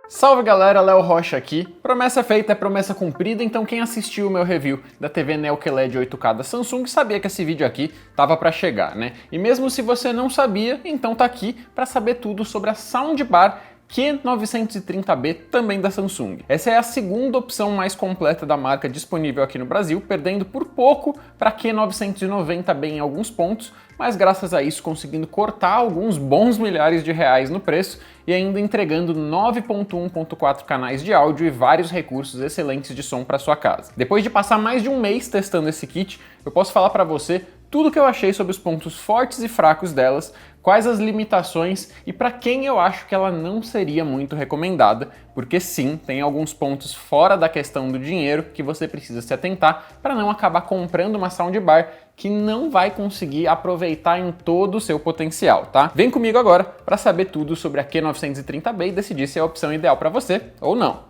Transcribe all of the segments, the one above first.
Salve galera, Léo Rocha aqui. Promessa feita é promessa cumprida, então quem assistiu o meu review da TV Neo QLED 8K da Samsung sabia que esse vídeo aqui tava para chegar, né? E mesmo se você não sabia, então tá aqui para saber tudo sobre a Soundbar Q930B, também da Samsung. Essa é a segunda opção mais completa da marca disponível aqui no Brasil, perdendo por pouco para a Q990B em alguns pontos, mas graças a isso conseguindo cortar alguns bons milhares de reais no preço e ainda entregando 9.1.4 canais de áudio e vários recursos excelentes de som para sua casa. Depois de passar mais de um mês testando esse kit, eu posso falar para você tudo o que eu achei sobre os pontos fortes e fracos delas, quais as limitações e para quem eu acho que ela não seria muito recomendada, porque sim, tem alguns pontos fora da questão do dinheiro que você precisa se atentar para não acabar comprando uma soundbar que não vai conseguir aproveitar em todo o seu potencial, tá? Vem comigo agora para saber tudo sobre a Q930B e decidir se é a opção ideal para você ou não.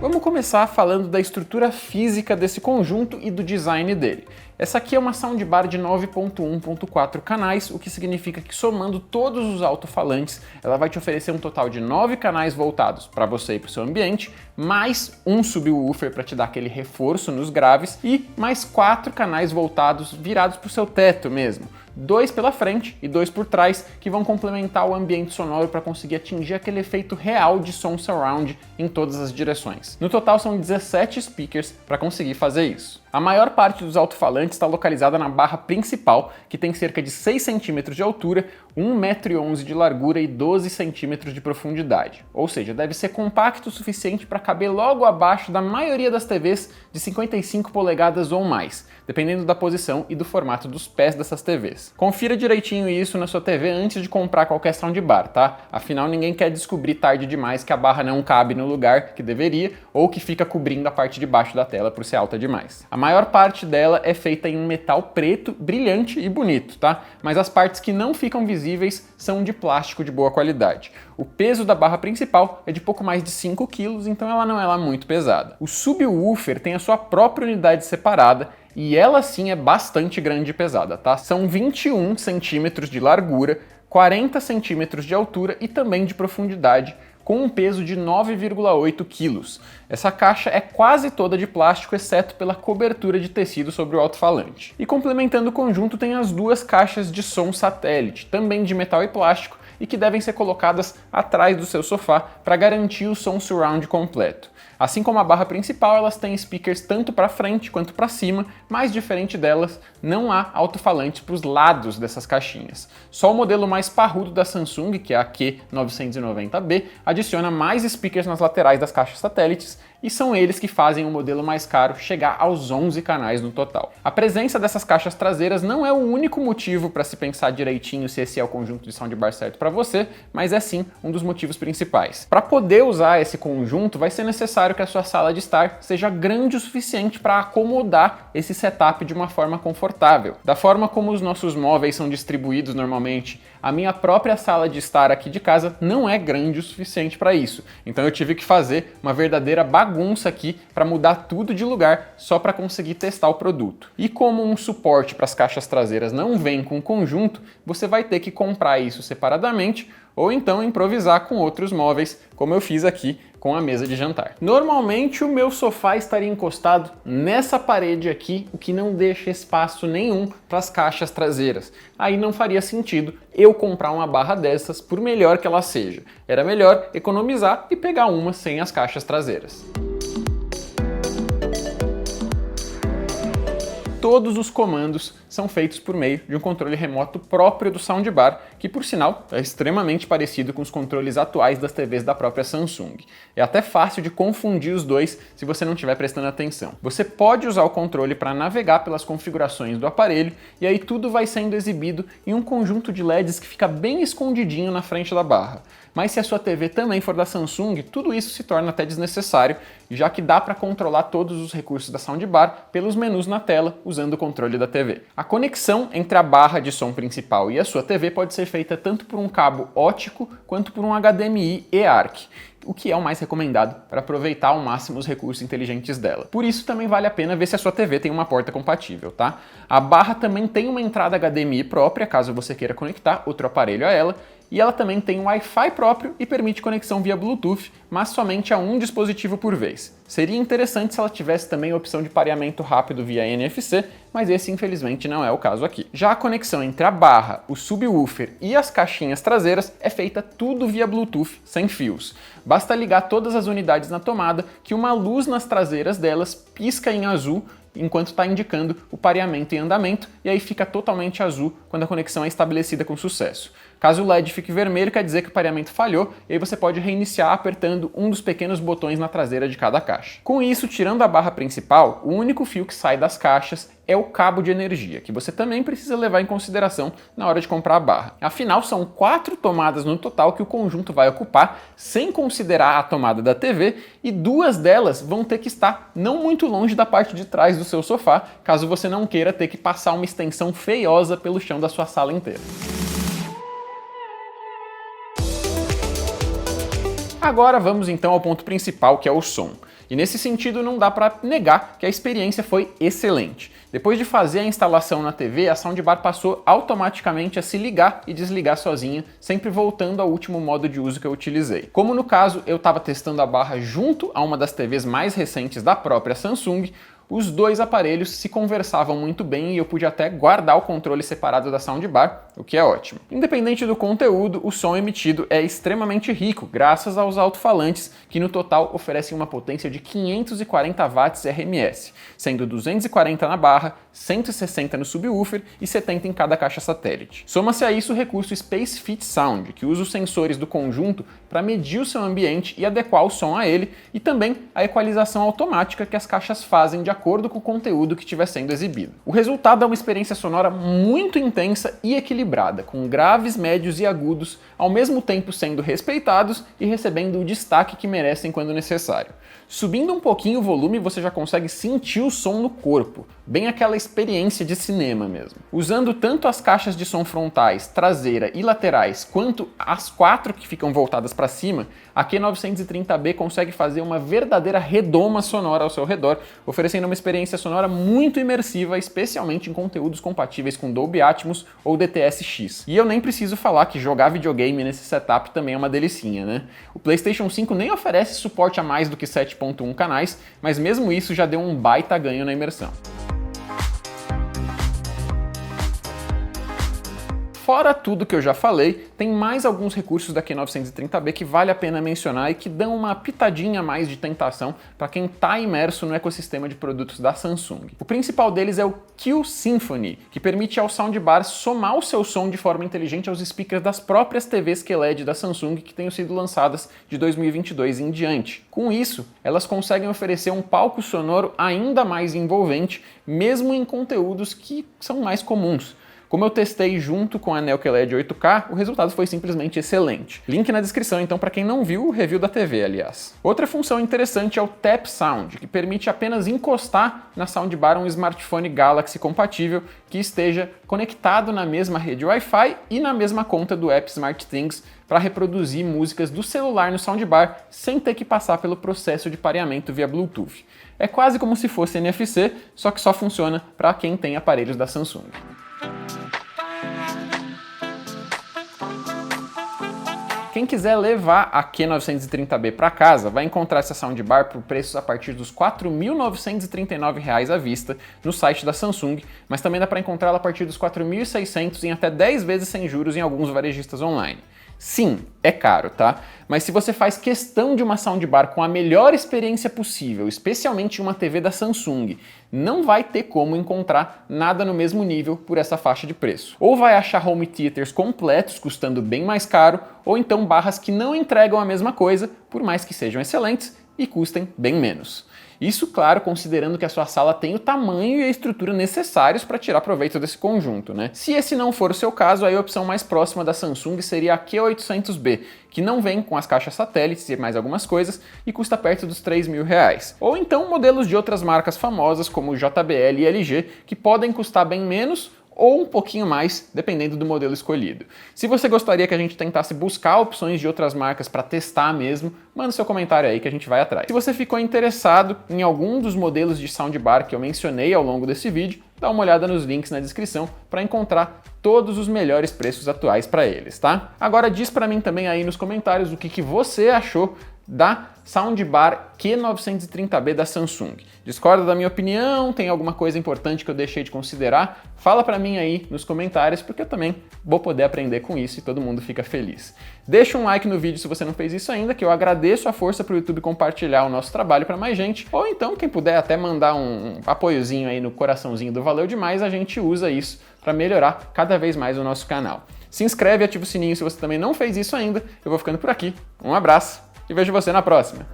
Vamos começar falando da estrutura física desse conjunto e do design dele. Essa aqui é uma soundbar de 9.1.4 canais, o que significa que somando todos os alto-falantes, ela vai te oferecer um total de 9 canais voltados para você e para o seu ambiente, mais um subwoofer para te dar aquele reforço nos graves e mais 4 canais voltados virados para o seu teto mesmo. 2 pela frente e 2 por trás, que vão complementar o ambiente sonoro para conseguir atingir aquele efeito real de som surround em todas as direções. No total são 17 speakers para conseguir fazer isso. A maior parte dos alto-falantes está localizada na barra principal, que tem cerca de 6 cm de altura, 1,11 m de largura e 12 cm de profundidade. Ou seja, deve ser compacto o suficiente para caber logo abaixo da maioria das TVs de 55 polegadas ou mais, dependendo da posição e do formato dos pés dessas TVs. Confira direitinho isso na sua TV antes de comprar qualquer soundbar, tá? Afinal, ninguém quer descobrir tarde demais que a barra não cabe no lugar que deveria ou que fica cobrindo a parte de baixo da tela por ser alta demais. A maior parte dela é feita em um metal preto, brilhante e bonito, tá? Mas as partes que não ficam visíveis são de plástico de boa qualidade. O peso da barra principal é de pouco mais de 5 kg, então ela não é lá muito pesada. O subwoofer tem a sua própria unidade separada e ela sim é bastante grande e pesada, tá? São 21 centímetros de largura, 40 centímetros de altura e também de profundidade, com um peso de 9,8 kg. Essa caixa é quase toda de plástico, exceto pela cobertura de tecido sobre o alto-falante. E complementando o conjunto tem as duas caixas de som satélite, também de metal e plástico, e que devem ser colocadas atrás do seu sofá para garantir o som surround completo. Assim como a barra principal, elas têm speakers tanto para frente quanto para cima, mas diferente delas, não há alto-falantes para os lados dessas caixinhas. Só o modelo mais parrudo da Samsung, que é a Q990B, adiciona mais speakers nas laterais das caixas satélites, e são eles que fazem o modelo mais caro chegar aos 11 canais no total. A presença dessas caixas traseiras não é o único motivo para se pensar direitinho se esse é o conjunto de soundbar certo para você, mas é sim um dos motivos principais. Para poder usar esse conjunto, vai ser necessário que a sua sala de estar seja grande o suficiente para acomodar esse setup de uma forma confortável. Da forma como os nossos móveis são distribuídos normalmente, a minha própria sala de estar aqui de casa não é grande o suficiente para isso. Então eu tive que fazer uma verdadeira bagunça aqui para mudar tudo de lugar só para conseguir testar o produto. E como um suporte para as caixas traseiras não vem com conjunto, você vai ter que comprar isso separadamente ou então improvisar com outros móveis, como eu fiz aqui com a mesa de jantar. Normalmente o meu sofá estaria encostado nessa parede aqui, o que não deixa espaço nenhum para as caixas traseiras. Aí não faria sentido eu comprar uma barra dessas, por melhor que ela seja. Era melhor economizar e pegar uma sem as caixas traseiras. Todos os comandos são feitos por meio de um controle remoto próprio do soundbar, que por sinal é extremamente parecido com os controles atuais das TVs da própria Samsung. É até fácil de confundir os dois se você não estiver prestando atenção. Você pode usar o controle para navegar pelas configurações do aparelho e aí tudo vai sendo exibido em um conjunto de LEDs que fica bem escondidinho na frente da barra. Mas se a sua TV também for da Samsung, tudo isso se torna até desnecessário, já que dá para controlar todos os recursos da soundbar pelos menus na tela, usando o controle da TV. A conexão entre a barra de som principal e a sua TV pode ser feita tanto por um cabo óptico quanto por um HDMI e-ARC, o que é o mais recomendado para aproveitar ao máximo os recursos inteligentes dela. Por isso também vale a pena ver se a sua TV tem uma porta compatível, tá? A barra também tem uma entrada HDMI própria, caso você queira conectar outro aparelho a ela, e ela também tem um Wi-Fi próprio e permite conexão via Bluetooth, mas somente a um dispositivo por vez. Seria interessante se ela tivesse também a opção de pareamento rápido via NFC, mas esse infelizmente não é o caso aqui. Já a conexão entre a barra, o subwoofer e as caixinhas traseiras é feita tudo via Bluetooth, sem fios. Basta ligar todas as unidades na tomada que uma luz nas traseiras delas pisca em azul enquanto está indicando o pareamento em andamento, e aí fica totalmente azul quando a conexão é estabelecida com sucesso. Caso o LED fique vermelho, quer dizer que o pareamento falhou, e aí você pode reiniciar apertando um dos pequenos botões na traseira de cada caixa. Com isso, tirando a barra principal, o único fio que sai das caixas é o cabo de energia, que você também precisa levar em consideração na hora de comprar a barra. Afinal, são 4 tomadas no total que o conjunto vai ocupar, sem considerar a tomada da TV, e 2 delas vão ter que estar não muito longe da parte de trás do seu sofá, caso você não queira ter que passar uma extensão feiosa pelo chão da sua sala inteira. Agora vamos então ao ponto principal, que é o som. E nesse sentido não dá para negar que a experiência foi excelente. Depois de fazer a instalação na TV, a soundbar passou automaticamente a se ligar e desligar sozinha, sempre voltando ao último modo de uso que eu utilizei. Como no caso eu estava testando a barra junto a uma das TVs mais recentes da própria Samsung, os 2 aparelhos se conversavam muito bem e eu pude até guardar o controle separado da soundbar, o que é ótimo. Independente do conteúdo, o som emitido é extremamente rico, graças aos alto-falantes, que no total oferecem uma potência de 540 watts RMS, sendo 240 na barra, 160 no subwoofer e 70 em cada caixa satélite. Soma-se a isso o recurso Space Fit Sound, que usa os sensores do conjunto para medir o seu ambiente e adequar o som a ele, e também a equalização automática que as caixas fazem de acordo com o conteúdo que estiver sendo exibido. O resultado é uma experiência sonora muito intensa e equilibrada, com graves, médios e agudos, ao mesmo tempo sendo respeitados e recebendo o destaque que merecem quando necessário. Subindo um pouquinho o volume, você já consegue sentir o som no corpo, bem aquela experiência de cinema mesmo. Usando tanto as caixas de som frontais, traseira e laterais, quanto as 4 que ficam voltadas para cima, a Q930B consegue fazer uma verdadeira redoma sonora ao seu redor, oferecendo uma experiência sonora muito imersiva, especialmente em conteúdos compatíveis com Dolby Atmos ou DTS-X. E eu nem preciso falar que jogar videogame nesse setup também é uma delicinha, né? O PlayStation 5 nem oferece suporte a mais do que 7.1 canais, mas mesmo isso já deu um baita ganho na imersão. Fora tudo que eu já falei, tem mais alguns recursos da Q930B que vale a pena mencionar e que dão uma pitadinha a mais de tentação para quem está imerso no ecossistema de produtos da Samsung. O principal deles é o Q Symphony, que permite ao soundbar somar o seu som de forma inteligente aos speakers das próprias TVs QLED da Samsung que tenham sido lançadas de 2022 em diante. Com isso, elas conseguem oferecer um palco sonoro ainda mais envolvente, mesmo em conteúdos que são mais comuns. Como eu testei junto com a Neo QLED 8K, o resultado foi simplesmente excelente. Link na descrição então para quem não viu o review da TV, aliás. Outra função interessante é o Tap Sound, que permite apenas encostar na soundbar um smartphone Galaxy compatível que esteja conectado na mesma rede Wi-Fi e na mesma conta do app SmartThings para reproduzir músicas do celular no soundbar sem ter que passar pelo processo de pareamento via Bluetooth. É quase como se fosse NFC, só que só funciona para quem tem aparelhos da Samsung. Quem quiser levar a Q930B para casa vai encontrar essa soundbar por preços a partir dos R$ 4.939 à vista no site da Samsung, mas também dá para encontrá-la a partir dos R$ 4.600 em até 10 vezes sem juros em alguns varejistas online. Sim, é caro, tá? Mas se você faz questão de uma soundbar com a melhor experiência possível, especialmente uma TV da Samsung, não vai ter como encontrar nada no mesmo nível por essa faixa de preço. Ou vai achar home theaters completos custando bem mais caro, ou então barras que não entregam a mesma coisa, por mais que sejam excelentes e custem bem menos. Isso, claro, considerando que a sua sala tem o tamanho e a estrutura necessários para tirar proveito desse conjunto, né? Se esse não for o seu caso, aí a opção mais próxima da Samsung seria a Q800B, que não vem com as caixas satélites e mais algumas coisas e custa perto dos R$3.000. Ou então modelos de outras marcas famosas como JBL e LG, que podem custar bem menos ou um pouquinho mais, dependendo do modelo escolhido. Se você gostaria que a gente tentasse buscar opções de outras marcas para testar mesmo, manda seu comentário aí que a gente vai atrás. Se você ficou interessado em algum dos modelos de soundbar que eu mencionei ao longo desse vídeo, dá uma olhada nos links na descrição para encontrar todos os melhores preços atuais para eles, tá? Agora diz para mim também aí nos comentários o que você achou da soundbar Q930B da Samsung. Discorda da minha opinião? Tem alguma coisa importante que eu deixei de considerar? Fala pra mim aí nos comentários, porque eu também vou poder aprender com isso e todo mundo fica feliz. Deixa um like no vídeo se você não fez isso ainda, que eu agradeço a força pro YouTube compartilhar o nosso trabalho para mais gente, ou então quem puder até mandar um apoiozinho aí no coraçãozinho do Valeu Demais, a gente usa isso para melhorar cada vez mais o nosso canal. Se inscreve e ativa o sininho se você também não fez isso ainda. Eu vou ficando por aqui. Um abraço e vejo você na próxima.